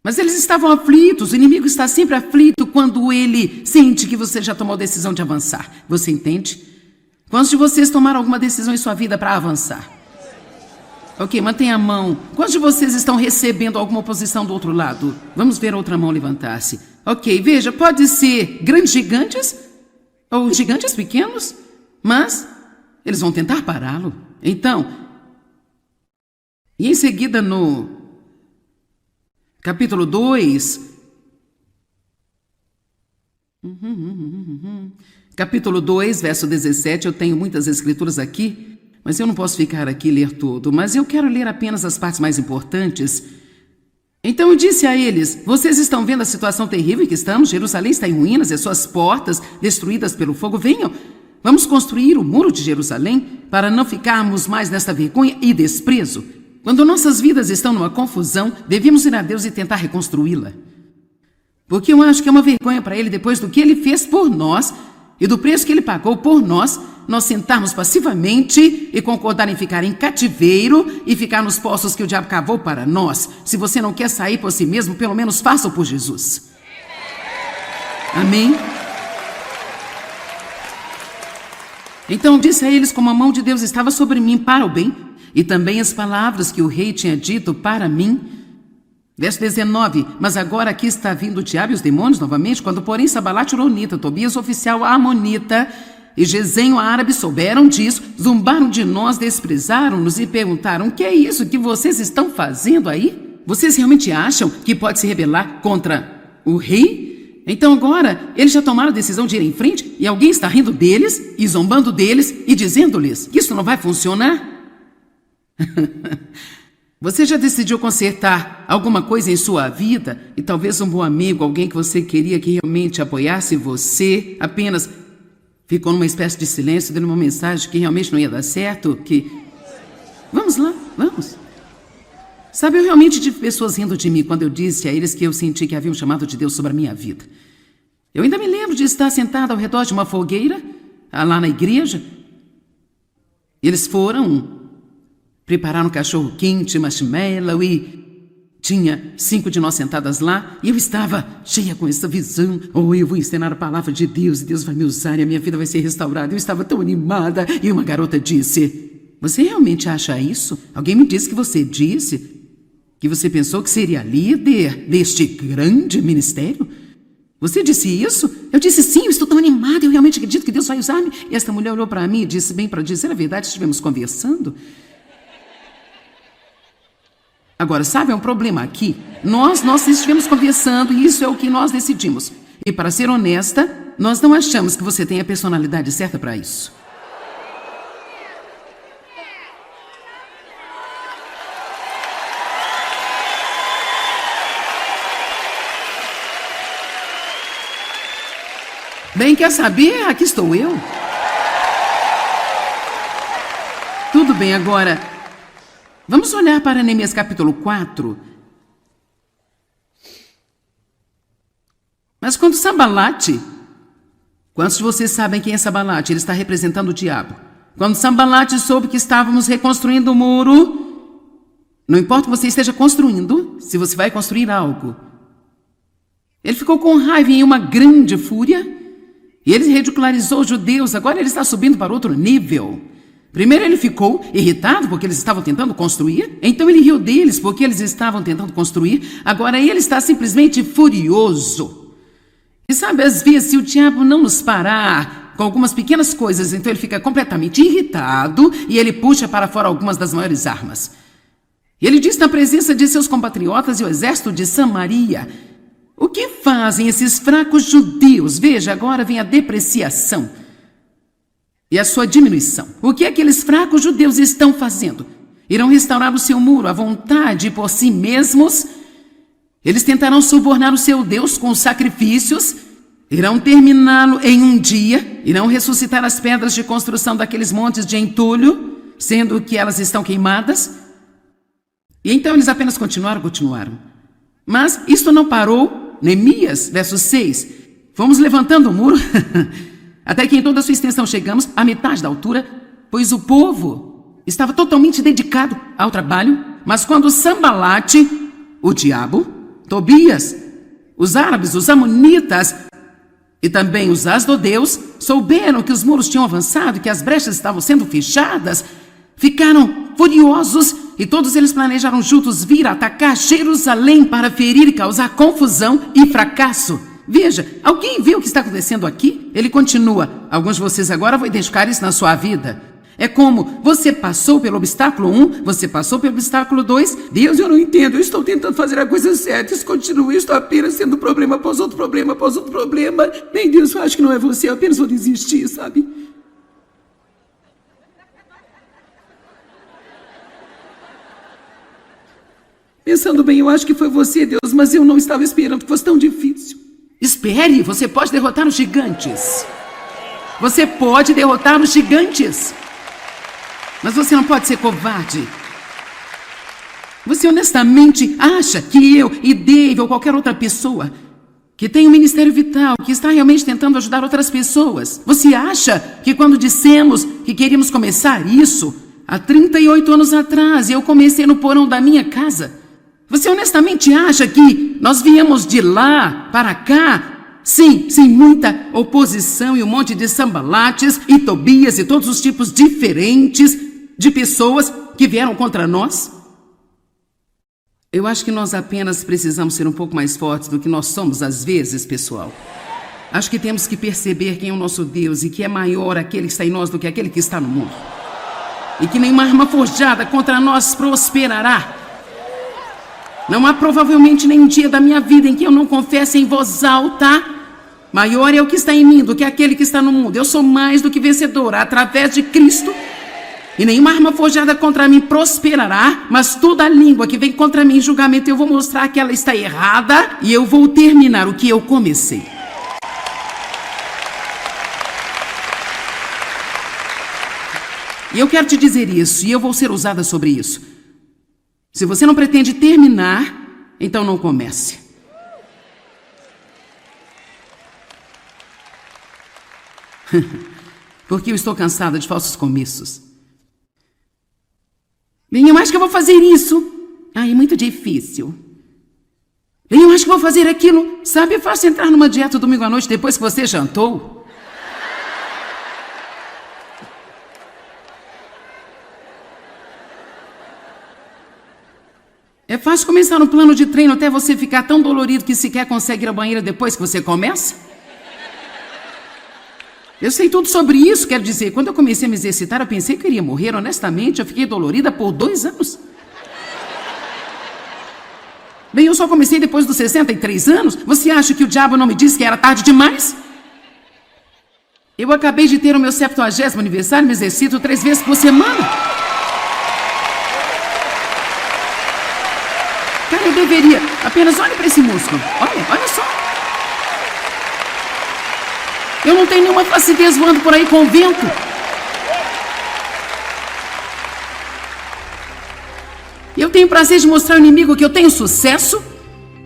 mas eles estavam aflitos. O inimigo está sempre aflito quando ele sente que você já tomou a decisão de avançar. Você entende? Quantos de vocês tomaram alguma decisão em sua vida para avançar? Ok, mantenha a mão. Quantos de vocês estão recebendo alguma oposição do outro lado? Vamos ver a outra mão levantar-se. Ok, veja, pode ser grandes gigantes ou gigantes pequenos, mas eles vão tentar pará-lo. Então, e em seguida no capítulo 2, capítulo 2, verso 17, eu tenho muitas escrituras aqui, mas eu não posso ficar aqui e ler tudo, mas eu quero ler apenas as partes mais importantes. Então eu disse a eles, vocês estão vendo a situação terrível em que estamos? Jerusalém está em ruínas e as suas portas destruídas pelo fogo. Venham, vamos construir o muro de Jerusalém para não ficarmos mais nesta vergonha e desprezo. Quando nossas vidas estão numa confusão, devíamos ir a Deus e tentar reconstruí-la. Porque eu acho que é uma vergonha para Ele, depois do que Ele fez por nós e do preço que Ele pagou por nós sentarmos passivamente e concordar em ficar em cativeiro e ficar nos poços que o diabo cavou para nós. Se você não quer sair por si mesmo, pelo menos faça-o por Jesus. Amém? Então eu disse a eles como a mão de Deus estava sobre mim para o bem, e também as palavras que o rei tinha dito para mim. Verso 19, mas agora aqui está vindo o diabo e os demônios novamente, quando porém Sambalate, o horonita, Tobias, o oficial amonita, e Gesem, o árabe, souberam disso, zombaram de nós, desprezaram-nos e perguntaram, o que é isso que vocês estão fazendo aí? Vocês realmente acham que pode se rebelar contra o rei? Então agora, eles já tomaram a decisão de ir em frente e alguém está rindo deles e zombando deles e dizendo-lhes que isso não vai funcionar? Você já decidiu consertar alguma coisa em sua vida e talvez um bom amigo, alguém que você queria que realmente apoiasse você, apenas ficou numa espécie de silêncio, dando uma mensagem que realmente não ia dar certo, que... Vamos lá, vamos. Sabe, eu realmente tive pessoas rindo de mim quando eu disse a eles que eu senti que havia um chamado de Deus sobre a minha vida. Eu ainda me lembro de estar sentado ao redor de uma fogueira, lá na igreja. Eles prepararam cachorro quente, marshmallow e tinha 5 de nós sentadas lá e eu estava cheia com essa visão. Eu vou ensinar a palavra de Deus e Deus vai me usar e a minha vida vai ser restaurada. Eu estava tão animada e uma garota disse, você realmente acha isso? Alguém me disse que você disse que você pensou que seria líder deste grande ministério? Você disse isso? Eu disse sim, eu estou tão animada, eu realmente acredito que Deus vai usar-me. E esta mulher olhou para mim e disse, bem, para dizer a verdade, estivemos conversando. Agora, sabe, é um problema aqui. Nós estivemos conversando e isso é o que nós decidimos. E para ser honesta, nós não achamos que você tem a personalidade certa para isso. Bem, quer saber? Aqui estou eu. Tudo bem, agora, vamos olhar para Neemias capítulo 4. Mas quando Sambalate, quantos de vocês sabem quem é Sambalate? Ele está representando o diabo. Quando Sambalate soube que estávamos reconstruindo o muro, não importa o que você esteja construindo, se você vai construir algo, ele ficou com raiva e em uma grande fúria. E ele ridicularizou os judeus, agora ele está subindo para outro nível. Primeiro ele ficou irritado porque eles estavam tentando construir, então ele riu deles porque eles estavam tentando construir, agora ele está simplesmente furioso. E sabe, às vezes, se o diabo não nos parar com algumas pequenas coisas, então ele fica completamente irritado e ele puxa para fora algumas das maiores armas. E ele diz na presença de seus compatriotas e o exército de Samaria: o que fazem esses fracos judeus? Veja, agora vem a depreciação e a sua diminuição. O que aqueles fracos judeus estão fazendo? Irão restaurar o seu muro à vontade por si mesmos? Eles tentarão subornar o seu Deus com sacrifícios? Irão terminá-lo em um dia? Irão ressuscitar as pedras de construção daqueles montes de entulho, sendo que elas estão queimadas? E então eles apenas continuaram. Mas isto não parou. Neemias, verso 6. Fomos levantando o muro, até que em toda a sua extensão chegamos à metade da altura, pois o povo estava totalmente dedicado ao trabalho. Mas quando Sambalate, o diabo, Tobias, os árabes, os amonitas e também os asdodeus souberam que os muros tinham avançado, que as brechas estavam sendo fechadas, ficaram furiosos e todos eles planejaram juntos vir atacar Jerusalém para ferir e causar confusão e fracasso. Veja, alguém vê o que está acontecendo aqui? Ele continua. Alguns de vocês agora vão identificar isso na sua vida. É como você passou pelo obstáculo 1, você passou pelo obstáculo 2. Deus, eu não entendo, eu estou tentando fazer a coisa certa, isso continua, eu estou apenas sendo problema após outro problema, após outro problema. Bem, Deus, eu acho que não é você, eu apenas vou desistir, sabe? Pensando bem, eu acho que foi você, Deus, mas eu não estava esperando que fosse tão difícil. Espere, você pode derrotar os gigantes. Você pode derrotar os gigantes. Mas você não pode ser covarde. Você honestamente acha que eu e Dave ou qualquer outra pessoa que tem um ministério vital, que está realmente tentando ajudar outras pessoas, você acha que quando dissemos que queríamos começar isso, há 38 anos atrás, eu comecei no porão da minha casa, você honestamente acha que nós viemos de lá para cá? Sim, sem muita oposição e um monte de Sambalates e Tobias e todos os tipos diferentes de pessoas que vieram contra nós? Eu acho que nós apenas precisamos ser um pouco mais fortes do que nós somos às vezes, pessoal. Acho que temos que perceber quem é o nosso Deus e que é maior aquele que está em nós do que aquele que está no mundo. E que nenhuma arma forjada contra nós prosperará. Não há provavelmente nenhum dia da minha vida em que eu não confesse em voz alta: maior é o que está em mim do que aquele que está no mundo. Eu sou mais do que vencedora através de Cristo. E nenhuma arma forjada contra mim prosperará, mas toda língua que vem contra mim em julgamento eu vou mostrar que ela está errada e eu vou terminar o que eu comecei. E eu quero te dizer isso, e eu vou ser usada sobre isso. Se você não pretende terminar, então não comece. Porque eu estou cansada de falsos começos. Bem, eu acho que eu vou fazer isso. É muito difícil. Bem, eu acho que vou fazer aquilo. Sabe, é fácil entrar numa dieta domingo à noite depois que você jantou. É fácil começar no plano de treino até você ficar tão dolorido que sequer consegue ir ao banheiro depois que você começa? Eu sei tudo sobre isso, quero dizer, quando eu comecei a me exercitar, eu pensei que eu iria morrer, honestamente, eu fiquei dolorida por 2 anos. Bem, eu só comecei depois dos 63 anos, você acha que o diabo não me disse que era tarde demais? Eu acabei de ter o meu 70º aniversário, me exercito 3 vezes por semana. Cara, eu deveria. Apenas olhe para esse músculo. Olha só. Eu não tenho nenhuma flacidez voando por aí com o vento. Eu tenho prazer de mostrar ao inimigo que eu tenho sucesso,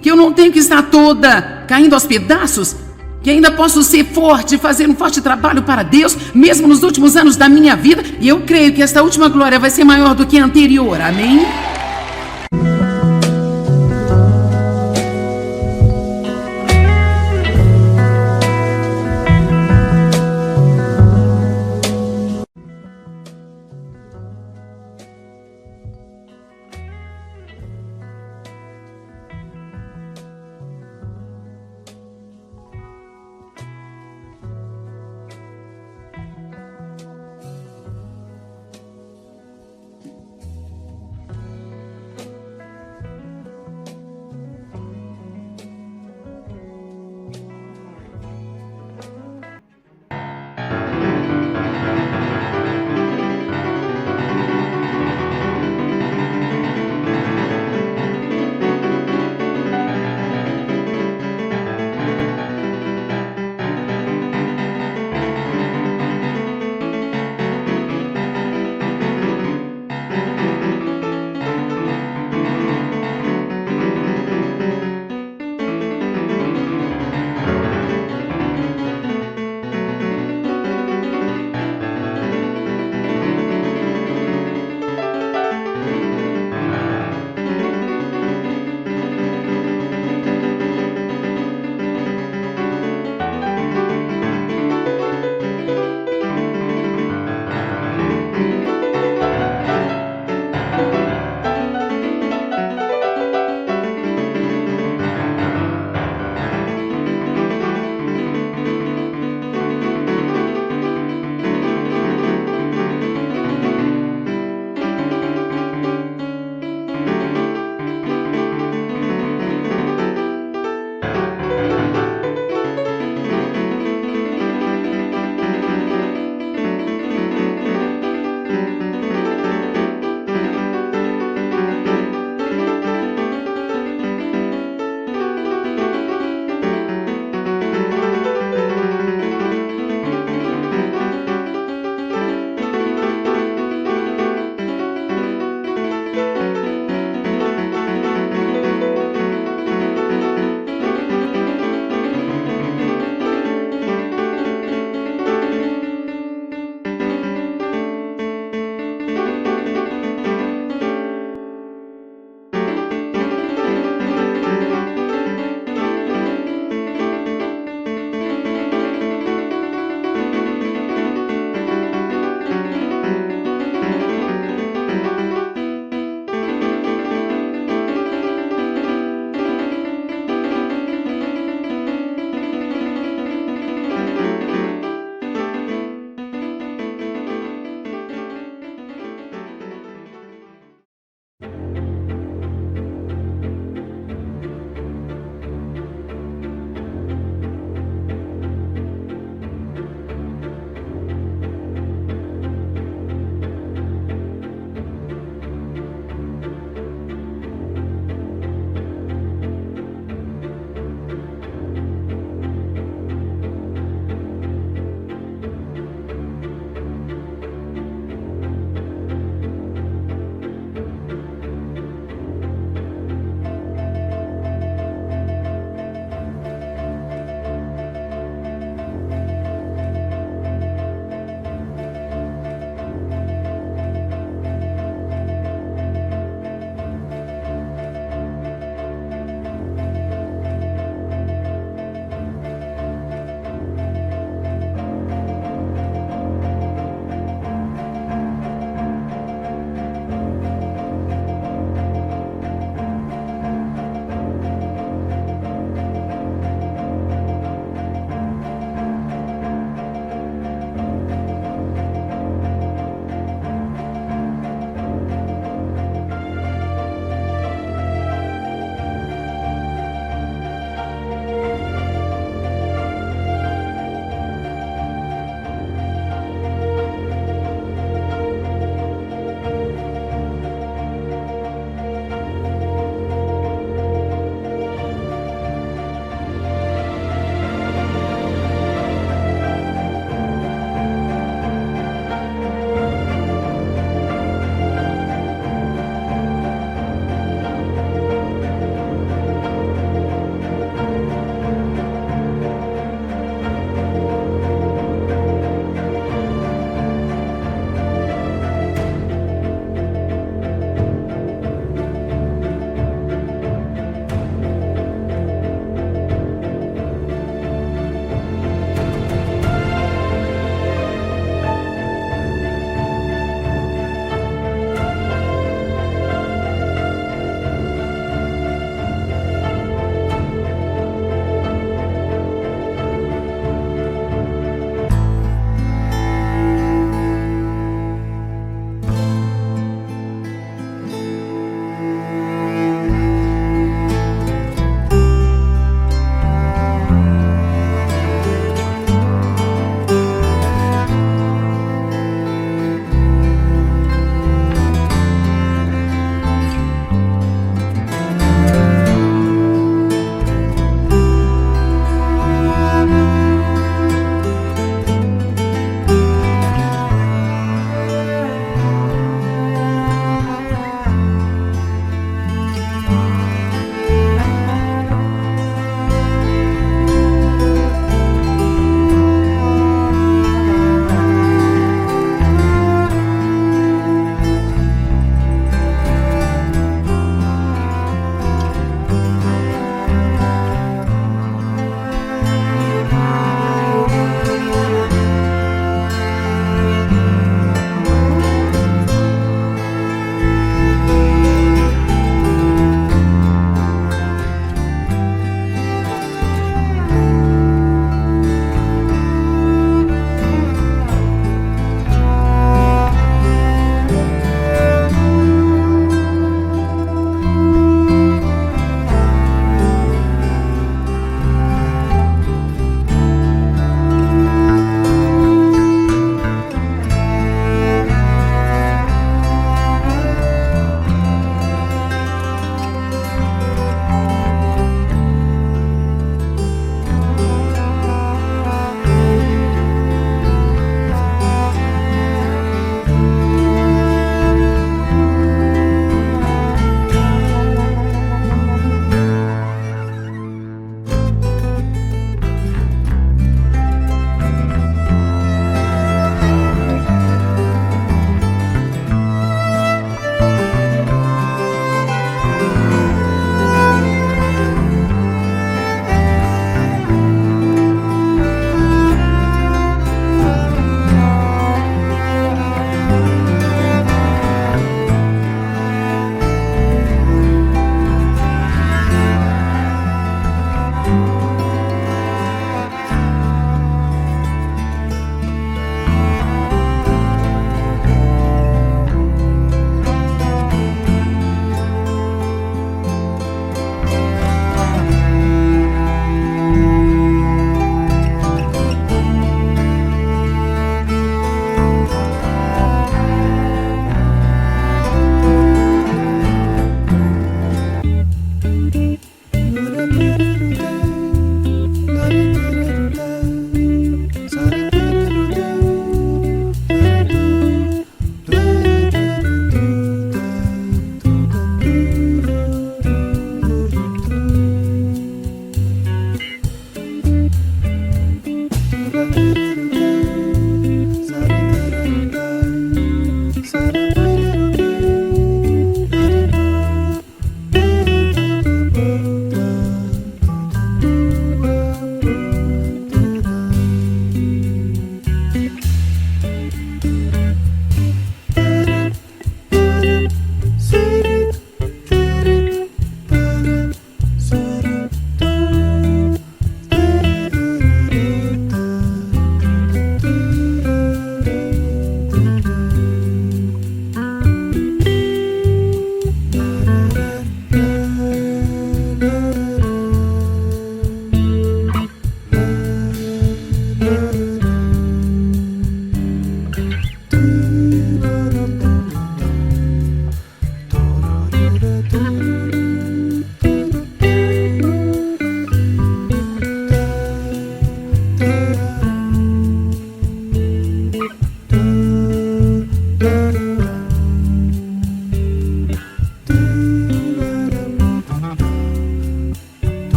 que eu não tenho que estar toda caindo aos pedaços, que ainda posso ser forte, fazer um forte trabalho para Deus, mesmo nos últimos anos da minha vida, e eu creio que esta última glória vai ser maior do que a anterior. Amém?